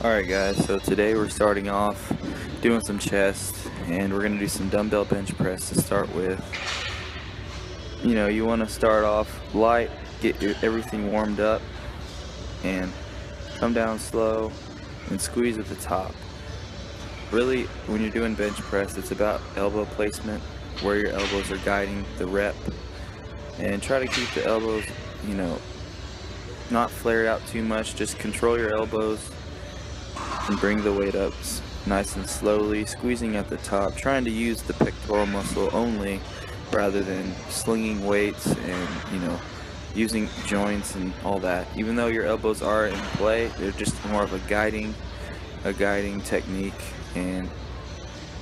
Alright guys, so today we're starting off doing some chest, and we're going to do some dumbbell bench press to start with. You know, you want to start off light, get everything warmed up, and come down slow and squeeze at the top. Really, when you're doing bench press, it's about elbow placement, where your elbows are guiding the rep, and try to keep the elbows, you know, not flared out too much. Just control your elbows and bring the weight up nice and slowly, squeezing at the top, trying to use the pectoral muscle only rather than slinging weights and, you know, using joints and all that. Even though your elbows are in play, they're just more of a guiding technique, and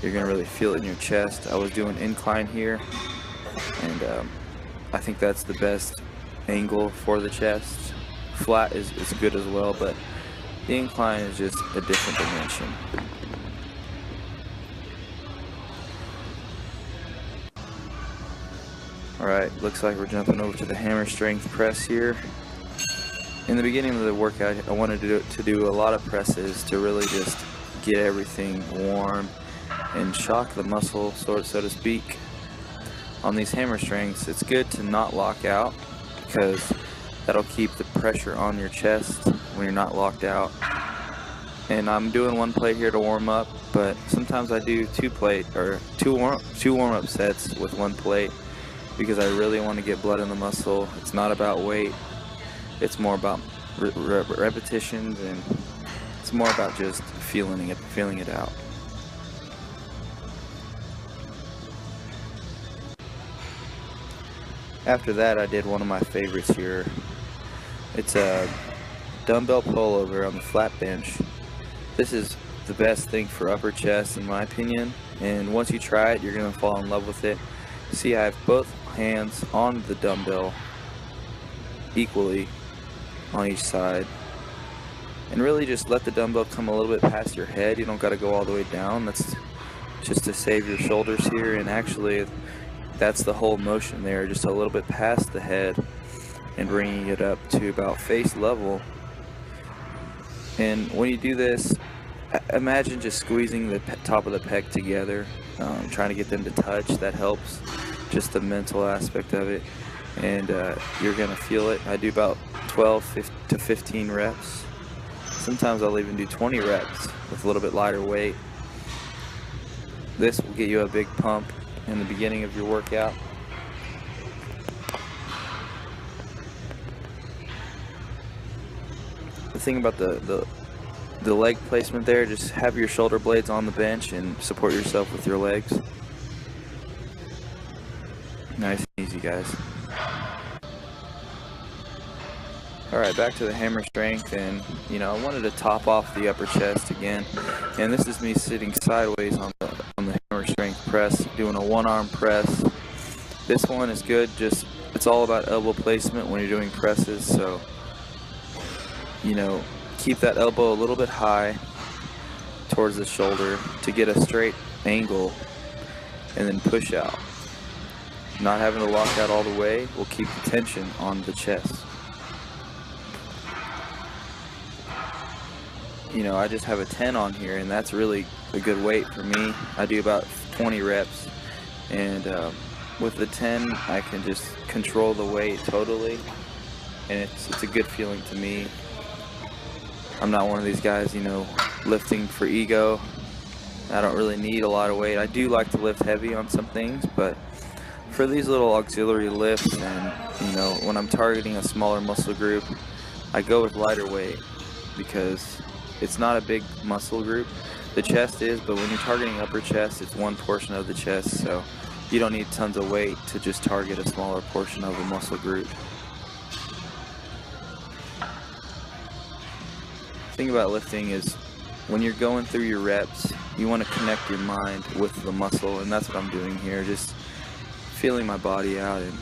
you're gonna really feel it in your chest. I was doing incline here, and I think that's the best angle for the chest. Flat is good as well, but the incline is just a different dimension. Alright, looks like we're jumping over to the hammer strength press here. In the beginning of the workout, I wanted to do a lot of presses to really just get everything warm and shock the muscle, so to speak. On these hammer strengths, it's good to not lock out, because that'll keep the pressure on your chest when you're not locked out. And I'm doing one plate here to warm up, but sometimes I do two warm-up sets with one plate, because I really want to get blood in the muscle. It's not about weight, it's more about repetitions, and it's more about just feeling it out. After that, I did one of my favorites here. It's a dumbbell pullover on the flat bench. This is the best thing for upper chest in my opinion, and once you try it, you're going to fall in love with it. See, I have both hands on the dumbbell equally on each side, and really just let the dumbbell come a little bit past your head. You don't got to go all the way down. That's just to save your shoulders here, and actually that's the whole motion there, just a little bit past the head and bringing it up to about face level. And when you do this, imagine just squeezing the top of the pec together, trying to get them to touch. That helps, just the mental aspect of it, and you're gonna feel it. I do about 12 to 15 reps. Sometimes I'll even do 20 reps with a little bit lighter weight. This will get you a big pump in the beginning of your workout. The thing about the leg placement there, just have your shoulder blades on the bench and support yourself with your legs. Nice and easy, guys. Alright, back to the hammer strength, and you know, I wanted to top off the upper chest again, and this is me sitting sideways on the hammer strength press, doing a one-arm press. This one is good, just it's all about elbow placement when you're doing presses, so you know, keep that elbow a little bit high towards the shoulder to get a straight angle, and then push out. Not having to lock out all the way will keep the tension on the chest. You know, I just have a 10 on here, and that's really a good weight for me. I do about 20 reps, and with the 10 I can just control the weight totally, and it's a good feeling to me. I'm not one of these guys, you know, lifting for ego. I don't really need a lot of weight. I do like to lift heavy on some things, but for these little auxiliary lifts, and you know, when I'm targeting a smaller muscle group, I go with lighter weight, because it's not a big muscle group. The chest is, but when you're targeting upper chest, it's one portion of the chest, so you don't need tons of weight to just target a smaller portion of a muscle group. The thing about lifting is, when you're going through your reps, you want to connect your mind with the muscle, and that's what I'm doing here, just feeling my body out and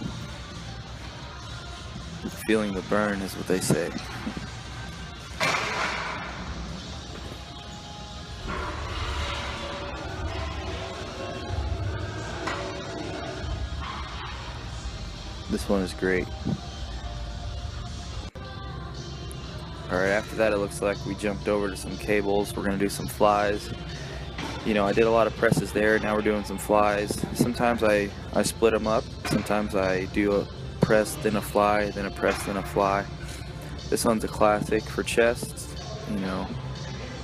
feeling the burn is what they say. This one is great. Alright, after that it looks like we jumped over to some cables. We're going to do some flies. You know, I did a lot of presses there, now we're doing some flies. Sometimes I split them up. Sometimes I do a press, then a fly, then a press, then a fly. This one's a classic for chests. You know,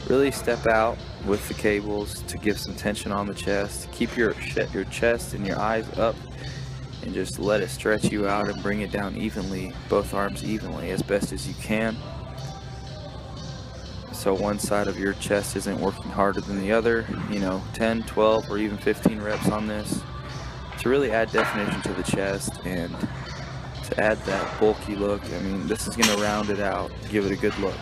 really step out with the cables to give some tension on the chest. Keep your chest and your eyes up and just let it stretch you out and bring it down evenly, both arms evenly as best as you can. So one side of your chest isn't working harder than the other. You know, 10, 12, or even 15 reps on this to really add definition to the chest and to add that bulky look. I mean, this is going to round it out, give it a good look.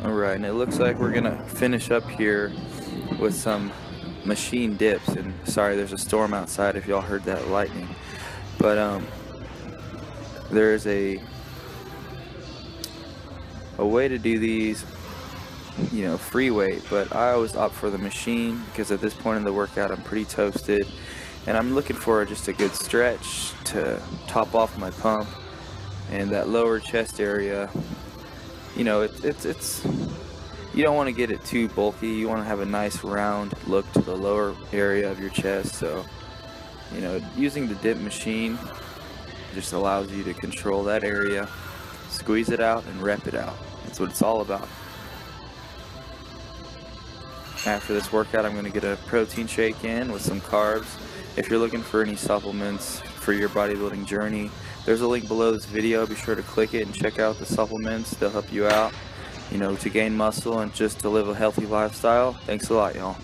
Alright, and it looks like we're going to finish up here with some machine dips. And sorry, there's a storm outside if y'all heard that lightning. But there's a way to do these, you know, free weight, but I always opt for the machine because at this point in the workout I'm pretty toasted and I'm looking for just a good stretch to top off my pump. And that lower chest area, you know, it's you don't want to get it too bulky. You want to have a nice round look to the lower area of your chest. So, you know, using the dip machine just allows you to control that area, squeeze it out and rep it out. That's what it's all about. After this workout I'm going to get a protein shake in with some carbs. If you're looking for any supplements for your bodybuilding journey, there's a link below this video. Be sure to click it and check out the supplements. They'll help you out, you know, to gain muscle and just to live a healthy lifestyle. Thanks a lot, y'all.